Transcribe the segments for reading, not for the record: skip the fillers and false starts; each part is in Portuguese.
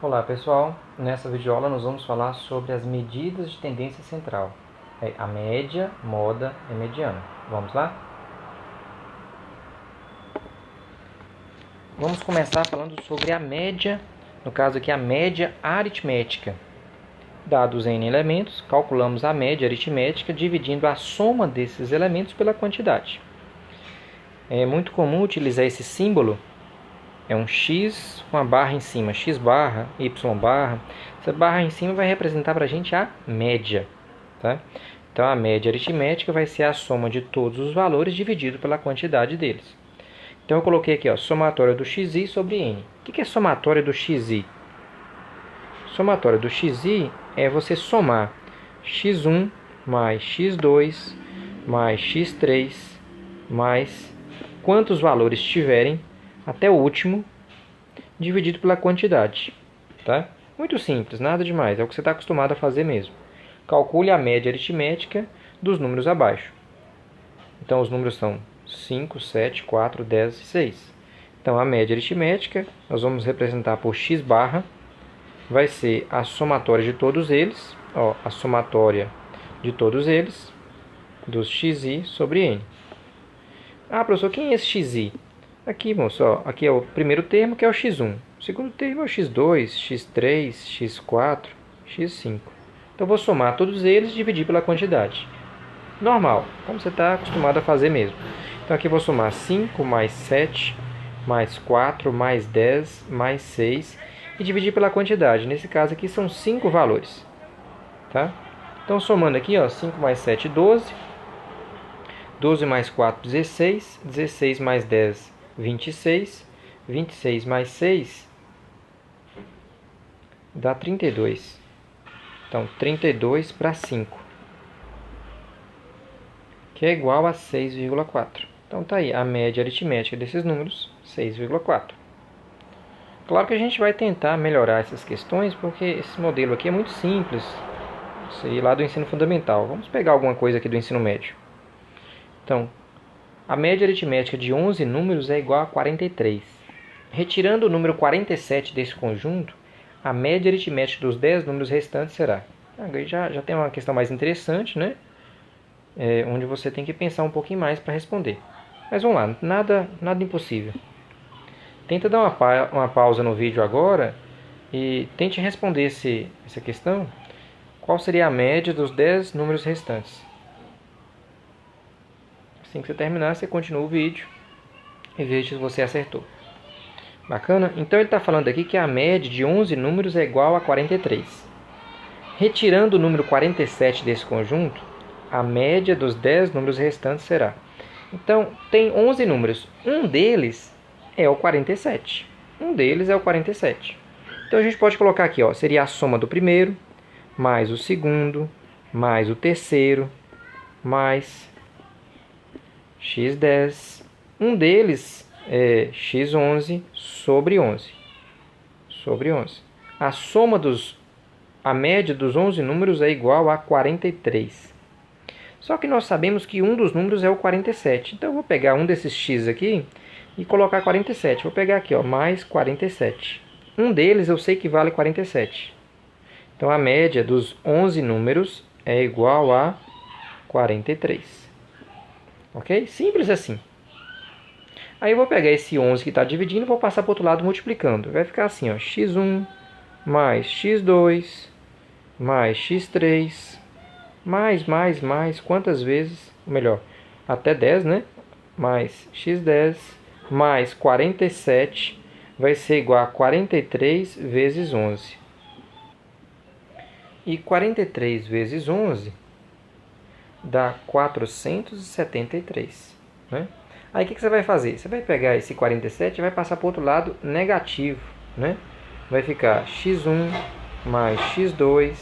Olá pessoal, nessa videoaula nós vamos falar sobre as medidas de tendência central. A média, moda e mediana. Vamos lá? Vamos começar falando sobre a média, no caso aqui a média aritmética. Dados N elementos, calculamos a média aritmética dividindo a soma desses elementos pela quantidade. É muito comum utilizar esse símbolo. É um X com a barra em cima, X barra, Y barra. Essa barra em cima vai representar para a gente a média. Tá? Então, a média aritmética vai ser a soma de todos os valores dividido pela quantidade deles. Então, eu coloquei aqui, somatória do xi sobre n. O que é somatória do xi? Somatória do xi é você somar x1 mais x2 mais x3 mais quantos valores tiverem até o último, dividido pela quantidade. Tá? Muito simples, nada demais, é o que você está acostumado a fazer mesmo. Calcule a média aritmética dos números abaixo. Então, os números são 5, 7, 4, 10 e 6. Então, a média aritmética, nós vamos representar por x barra, vai ser a somatória de todos eles, a somatória de todos eles, dos xi sobre n. Ah, professor, quem é esse xi? Aqui, moço, aqui é o primeiro termo, que é o x1. O segundo termo é o x2, x3, x4, x5. Então, eu vou somar todos eles e dividir pela quantidade. Normal, como você está acostumado a fazer mesmo. Então, aqui eu vou somar 5 mais 7, mais 4, mais 10, mais 6 e dividir pela quantidade. Nesse caso aqui são 5 valores. Tá? Então, somando aqui, 5 mais 7, 12. 12 mais 4, 16. 16 mais 10, 26. 26 mais 6 dá 32. Então, 32 para 5, que é igual a 6,4. Então, tá aí a média aritmética desses números, 6,4. Claro que a gente vai tentar melhorar essas questões, porque esse modelo aqui é muito simples. Isso aí lá do ensino fundamental. Vamos pegar alguma coisa aqui do ensino médio. Então, a média aritmética de 11 números é igual a 43. Retirando o número 47 desse conjunto, a média aritmética dos 10 números restantes será. Agora já tem uma questão mais interessante, né? Onde você tem que pensar um pouquinho mais para responder. Mas vamos lá, nada impossível. Tenta dar uma pausa no vídeo agora e tente responder essa questão. Qual seria a média dos 10 números restantes? Assim que você terminar, você continua o vídeo e veja se você acertou. Bacana? Então ele está falando aqui que a média de 11 números é igual a 43. Retirando o número 47 desse conjunto, a média dos 10 números restantes será. Então, tem 11 números. Um deles é o 47. Um deles é o 47. Então, a gente pode colocar aqui, seria a soma do primeiro, mais o segundo, mais o terceiro, mais x10. Um deles é x11 sobre 11. Sobre 11. A média dos 11 números é igual a 43. Só que nós sabemos que um dos números é o 47. Então, eu vou pegar um desses x aqui e colocar 47. Vou pegar aqui, mais 47. Um deles eu sei que vale 47. Então, a média dos 11 números é igual a 43. Ok? Simples assim. Aí eu vou pegar esse 11 que está dividindo e vou passar para o outro lado multiplicando. Vai ficar assim, x1 mais x2 mais x3 mais, quantas vezes? Ou melhor, até 10, né? Mais x10 mais 47 vai ser igual a 43 vezes 11. E 43 vezes 11 dá 473. Né? Aí o que você vai fazer? Você vai pegar esse 47 e vai passar para o outro lado negativo. Né? Vai ficar x1 mais x2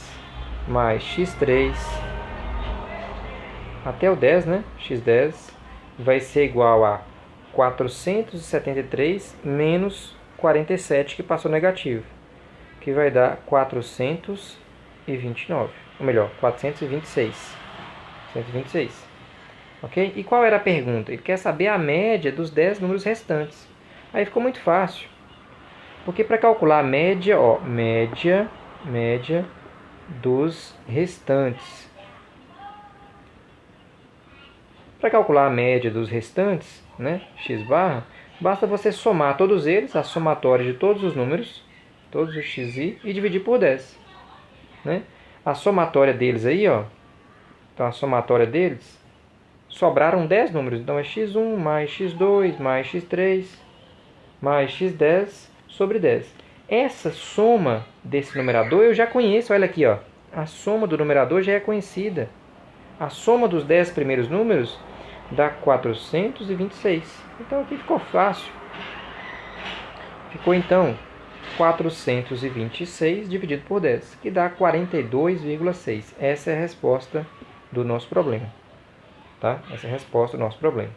mais x3 até o 10, né? x10 vai ser igual a 473 menos 47 que passou negativo, que vai dar 429, ou melhor, 426. 126. Ok? E qual era a pergunta? Ele quer saber a média dos 10 números restantes. Aí ficou muito fácil. Porque para calcular a média, ó, média dos restantes. Para calcular a média dos restantes, né, x barra, basta você somar todos eles, a somatória de todos os números, todos os xi, e dividir por 10. Né? A somatória deles aí, ó, então a somatória deles, sobraram 10 números. Então é x1 mais x2 mais x3 mais x10 sobre 10. Essa soma desse numerador eu já conheço, olha aqui, ó. A soma do numerador já é conhecida. A soma dos 10 primeiros números dá 426. Então aqui ficou fácil. Ficou então 426 dividido por 10, que dá 42,6. Essa é a resposta do nosso problema. Tá? Essa é a resposta do nosso problema.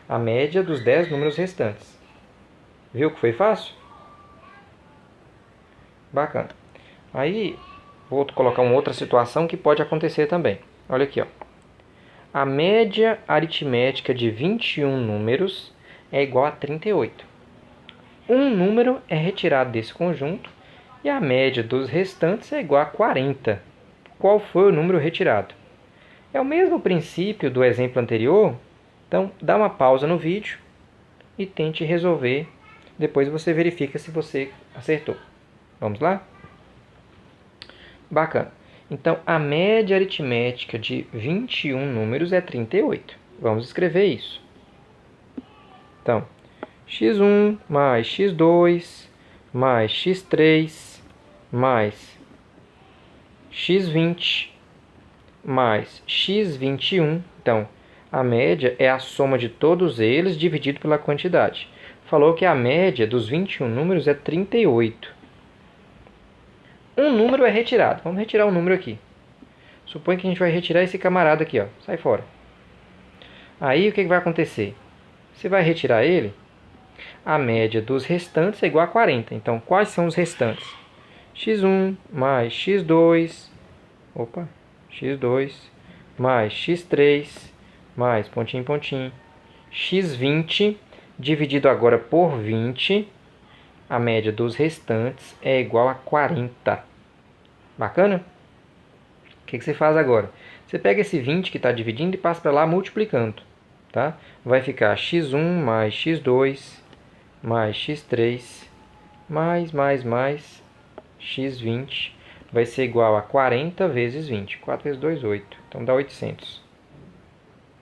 A média dos 10 números restantes. Viu que foi fácil? Bacana. Aí, vou colocar uma outra situação que pode acontecer também. Olha aqui, ó. A média aritmética de 21 números é igual a 38. Um número é retirado desse conjunto e a média dos restantes é igual a 40. Qual foi o número retirado? É o mesmo princípio do exemplo anterior, então dá uma pausa no vídeo e tente resolver. Depois você verifica se você acertou. Vamos lá? Bacana. Então, a média aritmética de 21 números é 38. Vamos escrever isso. Então, x1 mais x2 mais x3 mais x20 mais x21. Então, a média é a soma de todos eles dividido pela quantidade. Falou que a média dos 21 números é 38. Um número é retirado. Vamos retirar um número aqui. Suponha que a gente vai retirar esse camarada aqui, ó. Sai fora. Aí o que vai acontecer? Você vai retirar ele, a média dos restantes é igual a 40. Então, quais são os restantes? x1 mais x2, x2 mais x3 mais pontinho, pontinho, x20 dividido agora por 20, a média dos restantes é igual a 40. Bacana? O que você faz agora? Você pega esse 20 que está dividindo e passa para lá multiplicando. Tá? Vai ficar x1 mais x2 mais x3 mais x20 vai ser igual a 40 vezes 20. 4 vezes 2, 8. Então dá 800.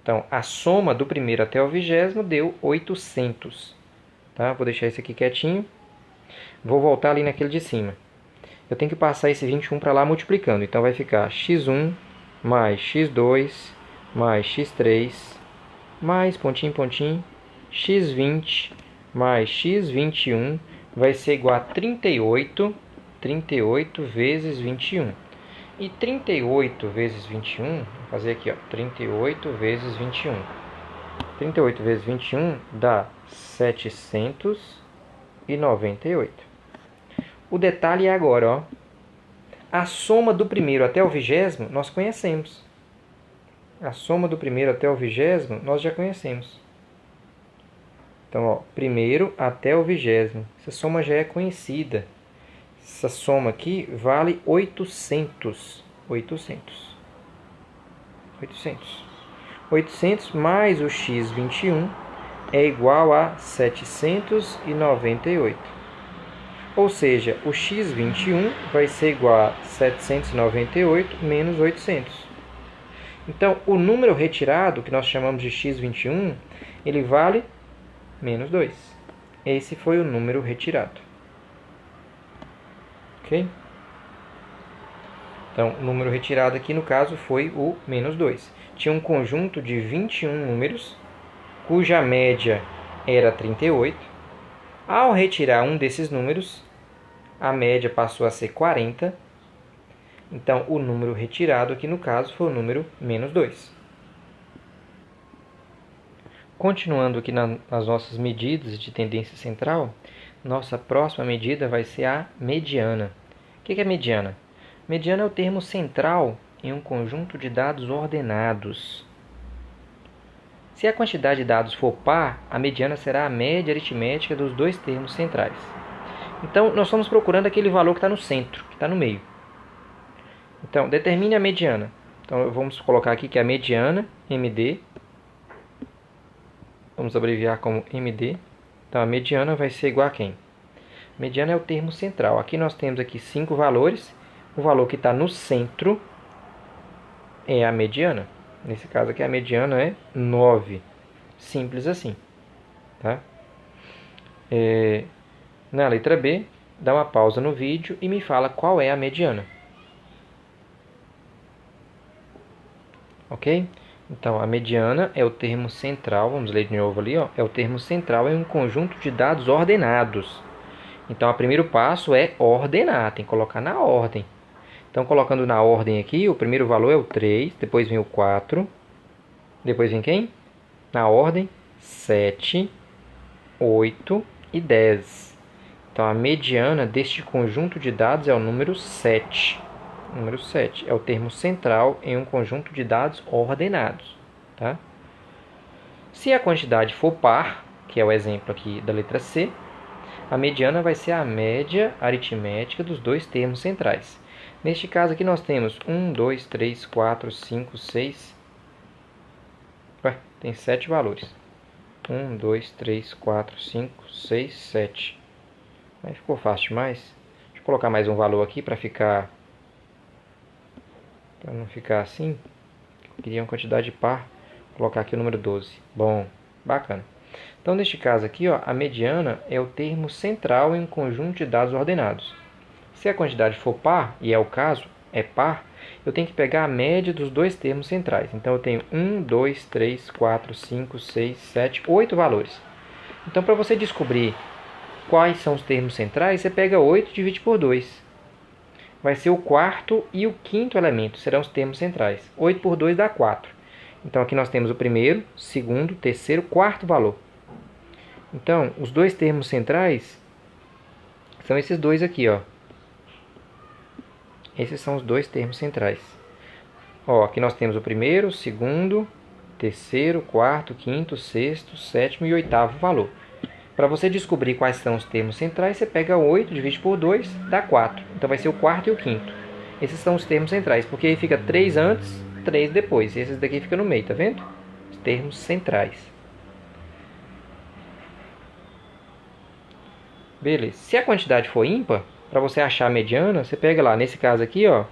Então, a soma do primeiro até o 20º deu 800. Tá? Vou deixar esse aqui quietinho. Vou voltar ali naquele de cima. Eu tenho que passar esse 21 para lá multiplicando. Então, vai ficar x1 mais x2 mais x3 mais pontinho, pontinho, x20 mais x21 vai ser igual a 38 vezes 21. E 38 vezes 21, vou fazer aqui, ó, 38 vezes 21. 38 vezes 21 dá 798. O detalhe é agora, ó, a soma do primeiro até o 20º nós conhecemos. A soma do primeiro até o 20º nós já conhecemos. Então, ó, primeiro até o 20º. Essa soma já é conhecida. Essa soma aqui vale 800. 800 mais o x21 é igual a 798. Ou seja, o x21 vai ser igual a 798 menos 800. Então, o número retirado, que nós chamamos de x21, ele vale menos 2. Esse foi o número retirado. Ok? Então, o número retirado aqui, no caso, foi o menos 2. Tinha um conjunto de 21 números, cuja média era 38. Ao retirar um desses números, a média passou a ser 40. Então, o número retirado aqui, no caso, foi o número menos 2. Continuando aqui nas nossas medidas de tendência central, nossa próxima medida vai ser a mediana. O que é mediana? Mediana é o termo central em um conjunto de dados ordenados. Se a quantidade de dados for par, a mediana será a média aritmética dos dois termos centrais. Então, nós estamos procurando aquele valor que está no centro, que está no meio. Então, determine a mediana. Então, vamos colocar aqui que é a mediana, MD. Vamos abreviar como MD. Então, a mediana vai ser igual a quem? Mediana é o termo central. Aqui nós temos aqui 5 valores. O valor que está no centro é a mediana. Nesse caso aqui, a mediana é 9. Simples assim. Tá? Na letra B, dá uma pausa no vídeo e me fala qual é a mediana. Ok? Então, a mediana é o termo central. Vamos ler de novo ali. Ó, é o termo central em um conjunto de dados ordenados. Então, o primeiro passo é ordenar. Tem que colocar na ordem. Então, colocando na ordem aqui, o primeiro valor é o 3. Depois vem o 4. Depois vem quem? Na ordem, 7, 8 e 10. Então, a mediana deste conjunto de dados é o número 7. Número 7 é o termo central em um conjunto de dados ordenados. Tá? Se a quantidade for par, que é o exemplo aqui da letra C, a mediana vai ser a média aritmética dos dois termos centrais. Neste caso aqui nós temos 1, 2, 3, 4, 5, 6... tem 7 valores. 1, 2, 3, 4, 5, 6, 7. Aí ficou fácil demais. Deixa eu colocar mais um valor aqui para não ficar assim. Eu queria uma quantidade par. Vou colocar aqui o número 12. Bom, bacana. Então, neste caso aqui, ó, a mediana é o termo central em um conjunto de dados ordenados. Se a quantidade for par, e é o caso, é par, eu tenho que pegar a média dos dois termos centrais. Então, eu tenho 1, 2, 3, 4, 5, 6, 7, 8 valores. Então, para você descobrir quais são os termos centrais, você pega 8 e divide por 2. Vai ser o quarto e o quinto elemento, serão os termos centrais. 8 por 2 dá 4. Então, aqui nós temos o primeiro, segundo, terceiro, quarto valor. Então, os dois termos centrais são esses dois aqui, ó. Esses são os dois termos centrais. Ó, aqui nós temos o primeiro, o segundo, terceiro, quarto, quinto, sexto, sétimo e oitavo valor. Para você descobrir quais são os termos centrais, você pega 8, divide por 2, dá 4. Então vai ser o quarto e o quinto. Esses são os termos centrais, porque aí fica 3 antes, 3 depois. Esses daqui ficam no meio, tá vendo? Os termos centrais. Beleza. Se a quantidade for ímpar, para você achar a mediana, você pega lá, nesse caso aqui, ó,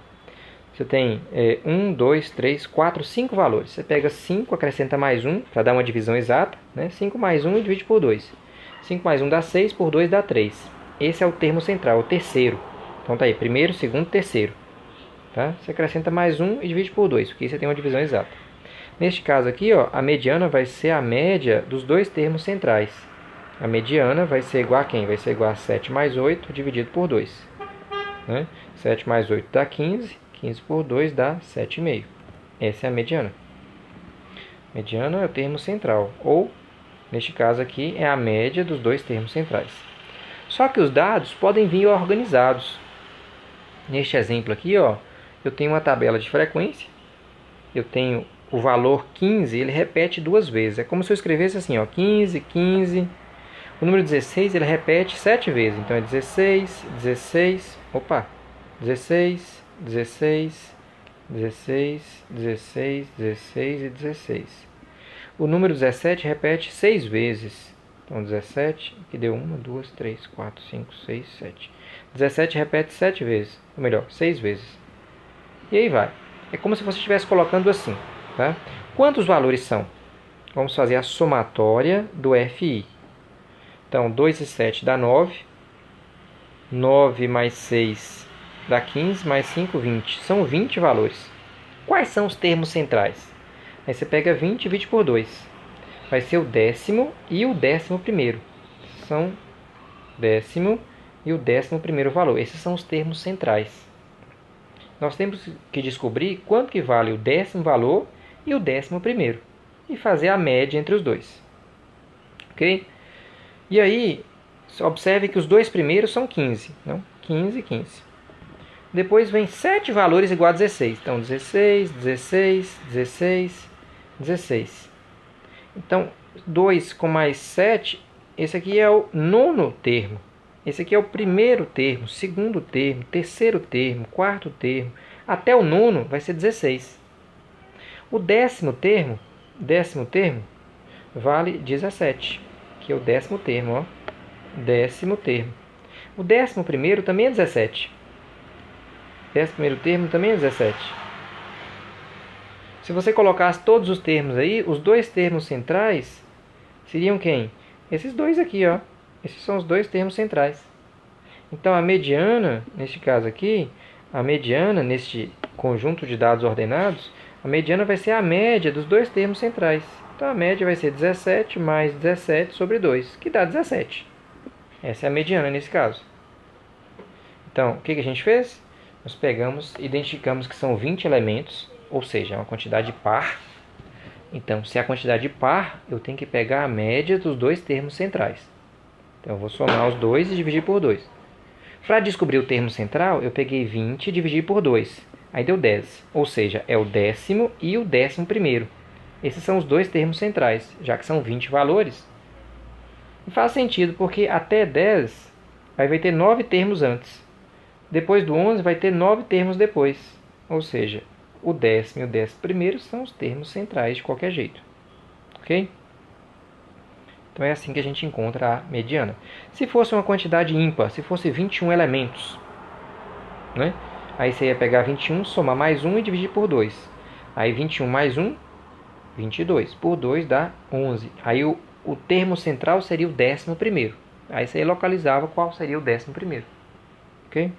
você tem 1, 2, 3, 4, 5 valores. Você pega 5, acrescenta mais 1, para dar uma divisão exata, né? 5 mais 1 e divide por 2. 5 mais 1 dá 6, por 2 dá 3. Esse é o termo central, o terceiro. Então tá aí, primeiro, segundo, terceiro. Tá? Você acrescenta mais 1 e divide por 2, porque você tem uma divisão exata. Neste caso aqui, ó, a mediana vai ser a média dos dois termos centrais. A mediana vai ser igual a quem? Vai ser igual a 7 mais 8 dividido por 2. Né? 7 mais 8 dá 15. 15 por 2 dá 7,5. Essa é a mediana. Mediana é o termo central. Ou, neste caso aqui, é a média dos dois termos centrais. Só que os dados podem vir organizados. Neste exemplo aqui, ó, eu tenho uma tabela de frequência. Eu tenho o valor 15, ele repete duas vezes. É como se eu escrevesse assim, ó, 15, 15... O número 16 ele repete 7 vezes. Então é 16, 16, 16, 16, 16, 16, 16 e 16. O número 17 repete 6 vezes. Então 17, que deu 1, 2, 3, 4, 5, 6, 7. 17 repete 7 vezes. Ou melhor, 6 vezes. E aí vai. É como se você estivesse colocando assim. Tá? Quantos valores são? Vamos fazer a somatória do FI. Então, 2 e 7 dá 9. 9 mais 6 dá 15, mais 5, 20. São 20 valores. Quais são os termos centrais? Aí você pega 20 e divide por 2. Vai ser o décimo e o 11º. São décimo e o 11º valor. Esses são os termos centrais. Nós temos que descobrir quanto que vale o 10º valor e o 11º. E fazer a média entre os dois. Ok? E aí, observe que os dois primeiros são 15. Não? 15 e 15. Depois vem 7 valores igual a 16. Então, 16, 16, 16, 16. Então, 2 com mais 7, esse aqui é o nono termo. Esse aqui é o primeiro termo, segundo termo, terceiro termo, quarto termo. Até o nono vai ser 16. O décimo termo vale 17, que é o décimo termo, ó. Décimo termo. O décimo primeiro também é 17. Décimo primeiro termo também é 17. Se você colocasse todos os termos aí, os dois termos centrais seriam quem? Esses dois aqui, ó. Esses são os dois termos centrais. Então, a mediana, neste caso aqui, a mediana, neste conjunto de dados ordenados, a mediana vai ser a média dos dois termos centrais. Então, a média vai ser 17 mais 17 sobre 2, que dá 17. Essa é a mediana nesse caso. Então, o que a gente fez? Nós pegamos, identificamos que são 20 elementos, ou seja, é uma quantidade par. Então, se é a quantidade par, eu tenho que pegar a média dos dois termos centrais. Então, eu vou somar os dois e dividir por 2. Para descobrir o termo central, eu peguei 20 e dividi por 2. Aí deu 10. Ou seja, é o décimo e o décimo primeiro. Esses são os dois termos centrais, já que são 20 valores. E faz sentido, porque até 10 vai ter 9 termos antes. Depois do 11 vai ter 9 termos depois. Ou seja, o décimo e o décimo primeiro são os termos centrais de qualquer jeito. Ok? Então é assim que a gente encontra a mediana. Se fosse uma quantidade ímpar, se fosse 21 elementos, né? Aí você ia pegar 21, somar mais 1 e dividir por 2. Aí 21 mais 1, 22. Por 2 dá 11. Aí o termo central seria o décimo primeiro. Aí você localizava qual seria o décimo primeiro. Ok?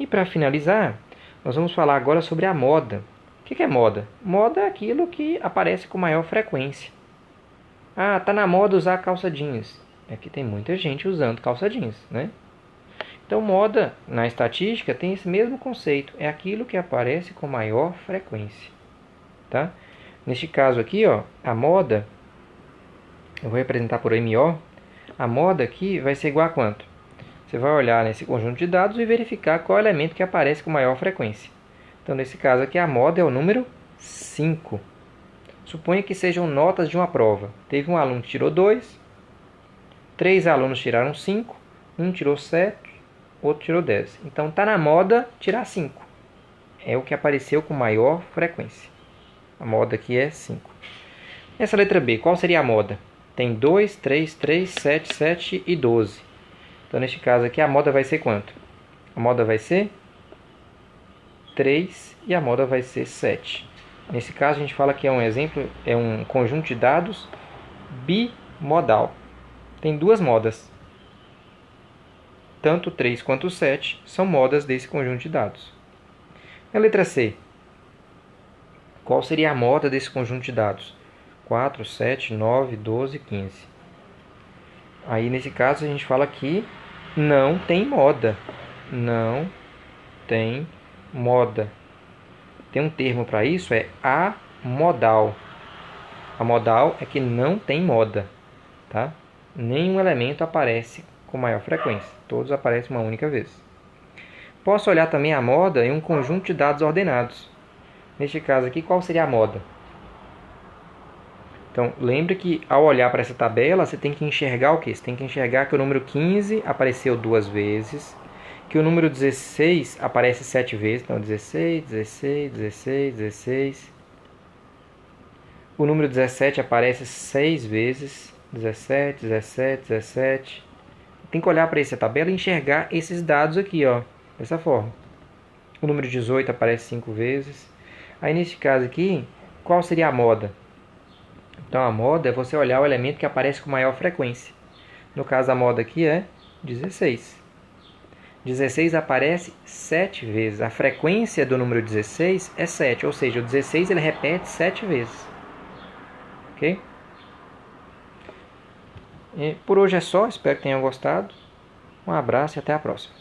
E para finalizar, nós vamos falar agora sobre a moda. O que é moda? Moda é aquilo que aparece com maior frequência. Ah, tá na moda usar calça jeans. É que tem muita gente usando calça jeans, né? Então, moda, na estatística, tem esse mesmo conceito. É aquilo que aparece com maior frequência. Tá? Neste caso aqui, ó, a moda, eu vou representar por MO. A moda aqui vai ser igual a quanto? Você vai olhar nesse conjunto de dados e verificar qual elemento que aparece com maior frequência. Então, nesse caso aqui, a moda é o número 5. Suponha que sejam notas de uma prova. Teve um aluno que tirou 2, 3 alunos tiraram 5, um tirou 7, outro tirou 10. Então, está na moda tirar 5. É o que apareceu com maior frequência. A moda aqui é 5. Nessa letra B, qual seria a moda? Tem 2, 3, 3, 7, 7 e 12. Então, neste caso aqui, a moda vai ser quanto? A moda vai ser 3 e a moda vai ser 7. Nesse caso, a gente fala que é um exemplo, é um conjunto de dados bimodal. Tem duas modas. Tanto 3 quanto 7 são modas desse conjunto de dados. Na letra C, qual seria a moda desse conjunto de dados? 4, 7, 9, 12, 15. Aí, nesse caso, a gente fala que não tem moda. Não tem moda. Tem um termo para isso, é amodal. Amodal é que não tem moda. Tá? Nenhum elemento aparece com maior frequência. Todos aparecem uma única vez. Posso olhar também a moda em um conjunto de dados ordenados. Neste caso aqui, qual seria a moda? Então, lembre que ao olhar para essa tabela, você tem que enxergar o quê? Você tem que enxergar que o número 15 apareceu 2 vezes, que o número 16 aparece 7 vezes. Então, 16, 16, 16, 16. O número 17 aparece 6 vezes. 17, 17, 17. Tem que olhar para essa tabela e enxergar esses dados aqui, ó, dessa forma. O número 18 aparece 5 vezes. Aí, nesse caso aqui, qual seria a moda? Então, a moda é você olhar o elemento que aparece com maior frequência. No caso, a moda aqui é 16. 16 aparece 7 vezes. A frequência do número 16 é 7, ou seja, o 16 ele repete 7 vezes. Ok? E por hoje é só, espero que tenham gostado. Um abraço e até a próxima.